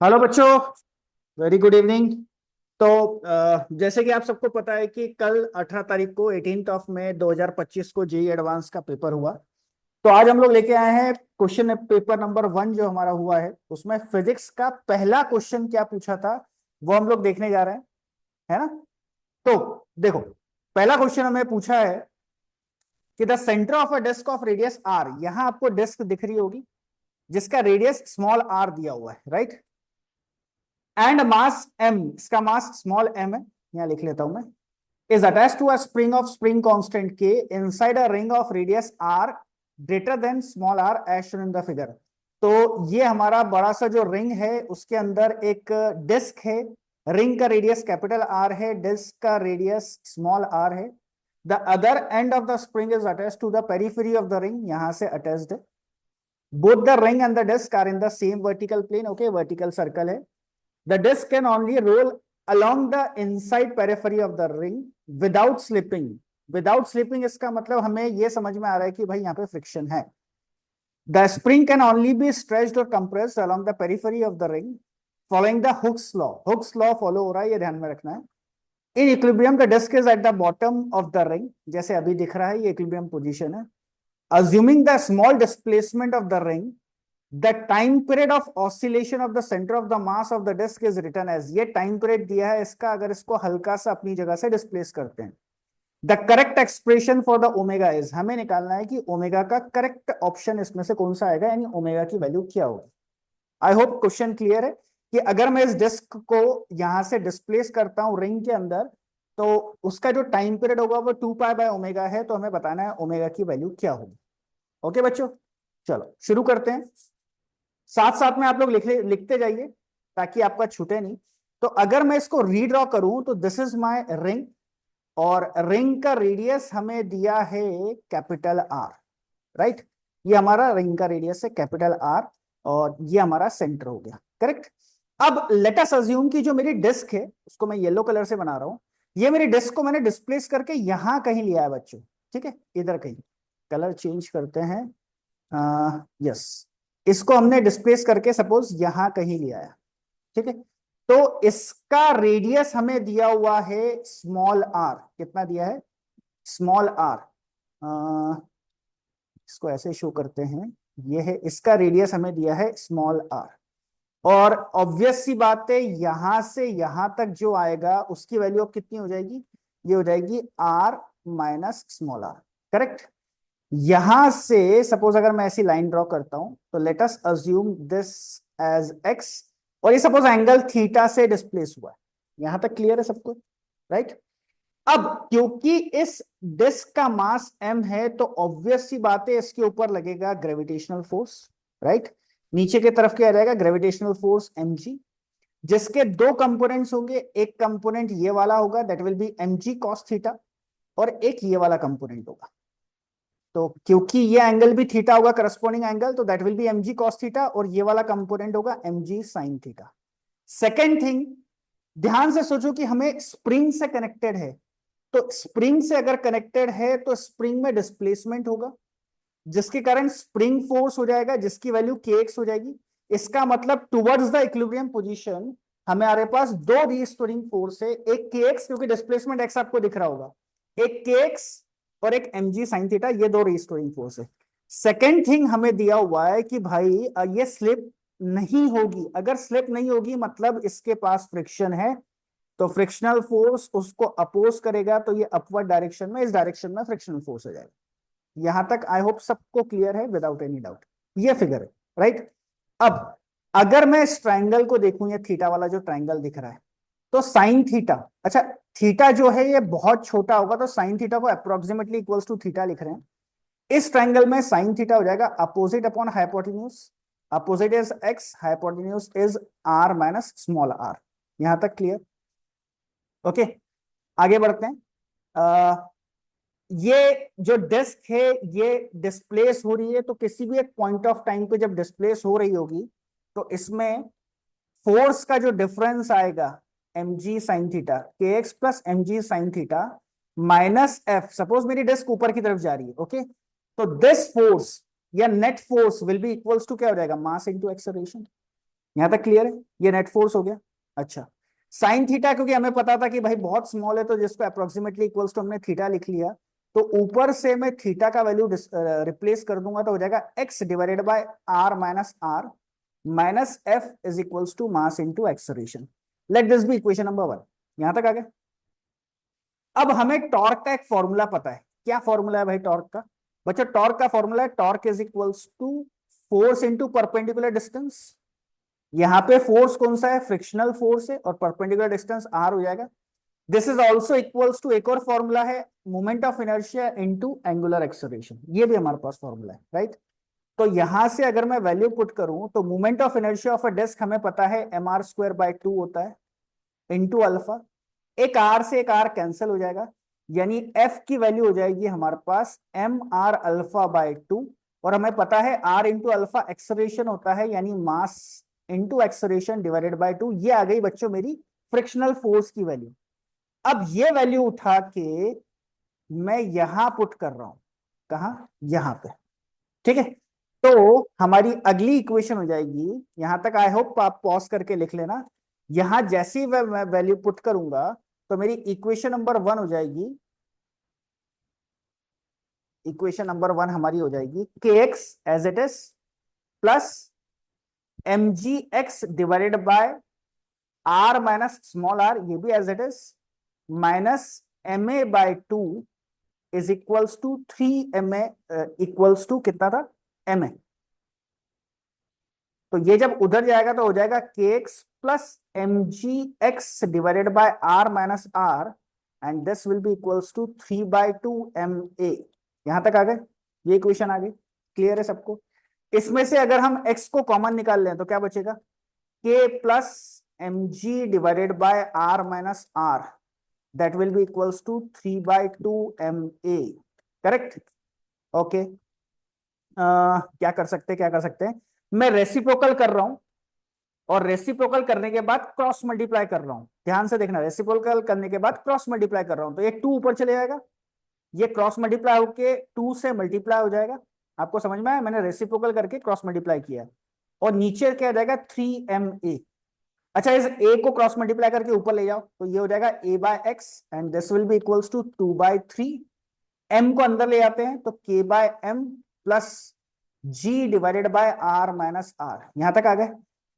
Hello बच्चों, very good evening. तो जैसे कि आप सबको पता है कि कल 18 तारीख को 18 मई 2025 को जेई एडवांस का पेपर हुआ। तो आज हम लोग लेके आए हैं क्वेश्चन पेपर नंबर 1 जो हमारा हुआ है, उसमें फिजिक्स का पहला क्वेश्चन क्या पूछा था वो हम लोग देखने जा रहे हैं, है ना। तो देखो, पहला क्वेश्चन हमें पूछा है कि the centre of a disk of radius R, यहां आपको डिस्क दिख रही होगी जिसका रेडियस स्मॉल आर दिया हुआ है, राइट। एंड मास एम, इसका मास स्मॉल एम है, यहां लिख लेता हूं मैं। Is attached to a spring of spring constant के inside a ring of radius R greater than small R as shown in the figure. तो ये हमारा बड़ा सा जो रिंग है उसके अंदर एक डिस्क है। रिंग का रेडियस कैपिटल आर है, डिस्क का रेडियस स्मॉल आर है। The other end of the spring is attached to the periphery of the ring, यहां से अटैच्ड है। Both the ring and the disk are in the same vertical plane, okay, vertical circle है। The disk can only roll along the inside periphery of the ring without slipping. Without slipping इसका मतलब हमें यह समझ में आ रहा है कि भाई यहाँ पे फ्रिक्शन है। The spring can only be stretched or compressed along the periphery of the ring following the Hooke's law. Hooke's law follow हो रहा है, ये ध्यान में रखना है। In equilibrium the disk is at the bottom of the ring, जैसे अभी दिख रहा है ये equilibrium position है। Assuming the small displacement of the ring, the time period of oscillation of the center of the mass of the disk is written as, ये time period दिया है इसका, अगर इसको हल्का सा अपनी जगह से डिस्प्लेस करते हैं। The correct expression for the omega is, हमें निकालना है कि ओमेगा का करेक्ट ऑप्शन इसमें से कौन सा आएगा, यानी ओमेगा की वैल्यू क्या होगी। आई होप क्वेश्चन क्लियर है कि अगर मैं इस डिस्क को यहां से डिस्प्लेस करता हूं रिंग के अंदर, तो उसका जो टाइम पीरियड होगा वो 2 पाई बाय ओमेगा है, तो हमें बताना है ओमेगा की वैल्यू क्या होगी। ओके बच्चों, चलो शुरू करते हैं। साथ साथ में आप लोग लिखते जाइए ताकि आपका छूटे नहीं। तो अगर मैं इसको रीड्रॉ करूं तो दिस इज माय रिंग, और रिंग का रेडियस हमें दिया है कैपिटल आर, राइट। ये हमारा रिंग का रेडियस है कैपिटल आर, और ये हमारा सेंटर हो गया, करेक्ट। अब लेट अस अज्यूम कि जो मेरी डिस्क है उसको मैं येलो कलर से बना रहा हूं। ये मेरी डिस्क को मैंने डिस्प्लेस करके यहां कहीं लिया है बच्चों, ठीक है, इधर कहीं। कलर चेंज करते हैं, यस, इसको हमने डिस्प्लेस करके सपोज यहां कहीं लिया है, ठीक है। तो इसका रेडियस हमें दिया हुआ है स्मॉल आर, कितना दिया है, स्मॉल आर। इसको ऐसे शो करते हैं, ये है इसका रेडियस हमें दिया है स्मॉल आर। और ऑब्वियस सी बात है यहां से यहां तक जो आएगा उसकी वैल्यू अब कितनी हो जाएगी, ये हो जाएगी R minus small r, correct. यहां से सपोज अगर मैं ऐसी लाइन ड्रॉ करता हूं तो let us assume this as x, और ये सपोज एंगल थीटा से डिस्प्लेस हुआ है। यहां तक क्लियर है सबको, राइट। अब क्योंकि इस डिस्क का मास m है तो ऑब्वियस सी बात है इसके ऊपर लगेगा ग्रेविटेशनल फोर्स, राइट। नीचे की तरफ क्या रहेगा, ग्रेविटेशनल फोर्स mg, जिसके दो कंपोनेंट्स होंगे। एक कंपोनेंट ये वाला होगा, that will B mg cos theta, और एक ये वाला कंपोनेंट होगा। तो क्योंकि ये एंगल भी थीटा होगा करस्पॉन्डिंग एंगल, तो that will be m g cos theta, और ये वाला कंपोनेंट होगा m g sine theta. Second thing, ध्यान से सोचो कि हमें स्प्रिंग से कनेक्टेड है, तो स्प्रिंग से अगर कनेक्टेड है तो स्प्रिंग में डिस्प्लेसमेंट होगा, जिसके कारण स्प्रिंग फोर्स हो जाएगा, जिसकी वैल्यू के एक्स हो जाएगी। इसका मतलब टुवर्ड्स द इक्विलिब्रियम पोजीशन हमारे पास दो रीस्टोरिंग फोर्स है, एक के एक्स क्योंकि डिस्प्लेसमेंट एक्स आपको दिख रहा होगा, एक के एक्स और एक एम जी साइन थीटा, ये दो रीस्टोरिंग फोर्स है। सेकेंड थिंग हमें दिया हुआ है कि भाई ये स्लिप नहीं होगी, अगर स्लिप नहीं होगी मतलब इसके पास फ्रिक्शन है, तो फ्रिक्शनल फोर्स उसको अपोज करेगा, तो ये अपवर्ड डायरेक्शन में, इस डायरेक्शन में फ्रिक्शनल फोर्स हो जाएगा। यहां तक आई होप सबको क्लियर है विदाउट एनी डाउट, ये फिगर है, राइट। अब अगर मैं इस ट्राइंगल को देखूं, ये थीटा वाला जो ट्राइंगल दिख रहा है, तो साइन थीटा, अच्छा थीटा जो है ये बहुत छोटा होगा, तो साइन थीटा को अप्रोक्सीमेटली इक्वल्स टू थीटा लिख रहे हैं। इस ट्राइंगल में साइन थीटा हो जाएगा opposite upon hypotenuse, opposite is x, hypotenuse is R minus small r. यहां तक क्लियर, ओके। आगे बढ़ते हैं। ये जो डिस्क है ये डिस्प्लेस हो रही है, तो किसी भी एक पॉइंट ऑफ टाइम पे जब डिस्प्लेस हो रही होगी तो इसमें फोर्स का जो डिफरेंस आएगा m g sine theta, k x plus m g sine theta minus f, suppose मेरी डिस्क ऊपर की तरफ जा रही है, ओके, तो दिस फोर्स या net force will be equals to क्या हो जाएगा, मास इनटू एक्सेलरेशन। यहां तक क्लियर है? ये नेट फोर्स हो गया। अच्छा, साइन थीटा क्योंकि हमें पता था कि भाई बहुत स्मॉल है तो जिसको अप्रोक्सीमेटली इक्वल्स टू हमने थीटा लिख लिया, तो ऊपर से मैं थीटा का वैल्यू रिप्लेस कर दूंगा तो हो जाएगा x divided by r minus r minus f is equals to mass into acceleration. Let this be equation number 1। यहां तक आ गया। अब हमें टॉर्क का एक फॉर्मूला पता है। क्या फॉर्मूला है भाई टॉर्क का? बच्चों टॉर्क का फॉर्मूला है torque is equals to force into perpendicular distance. यहाँ पे फोर्स कौन सा है? फ्रिक्शनल फोर्स है और परपेंडिकुलर डिस्टेंस r हो जाएगा। This is also equals to एक और फॉर्मूला है moment of inertia into angular acceleration. ये भी हमारे पास फॉर्मूला है, राइट? तो यहां से अगर मैं वैल्यू पुट करूं तो moment of inertia of a disk हमें पता है mr² by 2 होता है इंटू अल्फा। एक आर से एक आर कैंसिल हो जाएगा, यानी एफ की वैल्यू हो जाएगी हमारे पास mr∝/2। और हमें पता है r इंटू अल्फा एक्सेलरेशन होता है, यानी mass into acceleration divided by 2। ये आ गई बच्चों मेरी फ्रिक्शनल फोर्स की वैल्यू। अब ये वैल्यू उठा के मैं यहां पुट कर रहा हूं। कहा? यहां पे। ठीक है, तो हमारी अगली इक्वेशन हो जाएगी, यहां तक आई होप आप पॉज करके लिख लेना। यहां जैसी मैं वैल्यू पुट करूंगा तो मेरी इक्वेशन नंबर 1 हो जाएगी। इक्वेशन नंबर 1 हमारी हो जाएगी k x as it is plus m g x divided by R minus small r, ये भी as it is, minus ma/2 is equals to 3ma equals to कितना था? ma। तो ये जब उधर जाएगा तो हो जाएगा k x plus m g x divided by R minus r and this will be equals to 3/2 ma। यहां तक आ गए? ये इक्वेशन आ गई। क्लियर है सबको? इसमें से अगर हम x को कॉमन निकाल लें तो क्या बचेगा? k plus m g divided by R minus r that will be equals to 3/2 ma। Correct? Okay, क्या कर सकते हैं, क्या कर सकते हैं? मैं रेसिप्रोकल कर रहा हूं और रेसिप्रोकल करने के बाद क्रॉस मल्टीप्लाई कर रहा हूं। ध्यान से देखना, रेसिप्रोकल करने के बाद क्रॉस मल्टीप्लाई कर रहा हूं तो ये 2 ऊपर चले जाएगा, ये क्रॉस मल्टीप्लाई होके 2 से मल्टीप्लाई हो जाएगा। आपको समझ में आया? मैंने रेसिप्रोकल करके क्रॉस मल्टीप्लाई किया और नीचे क्या आ जाएगा? 3ma। अच्छा, इस a को क्रॉस मल्टीप्लाई करके ऊपर ले जाओ तो ये हो जाएगा a/x and this will be equals to 2/3। m को अंदर ले जाते हैं तो k/m plus g divided by r minus r। यहां तक आ गए?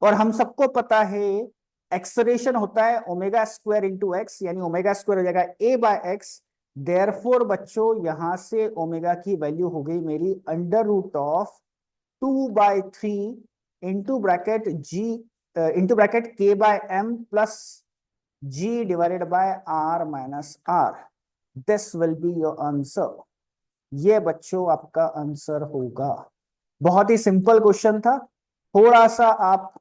और हम सबको पता है एक्सलेरेशन होता है ω² इंटू एक्स, यानी ω² हो जाएगा a/x। देयरफॉर बच्चों यहां से ओमेगा की वैल्यू हो गई मेरी √2/3 into bracket g into bracket k/m plus g divided by r minus r। This will be your answer. ये बच्चों आपका आंसर होगा। बहुत ही सिंपल क्वेश्चन था। थोड़ा सा आप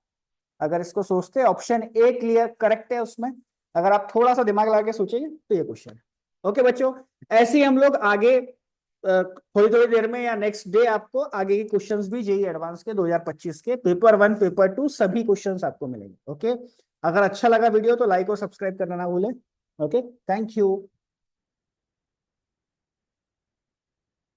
अगर इसको सोचते, ऑप्शन ए क्लियर करेक्ट है उसमें, अगर आप थोड़ा सा दिमाग लगा के सोचेंगे तो ये क्वेश्चन है। ओके बच्चों, ऐसे ही हम लोग आगे थोड़ी थोड़ी देर में या नेक्स्ट डे आपको आगे के क्वेश्चंस भी जेईई एडवांस के 2025 के पेपर 1 पेपर 2 सभी क्वेश्चंस आपको मिलेंगे। ओके, अगर अच्छा लगा वीडियो तो लाइक और सब्सक्राइब करना ना भूलें। Okay, thank you.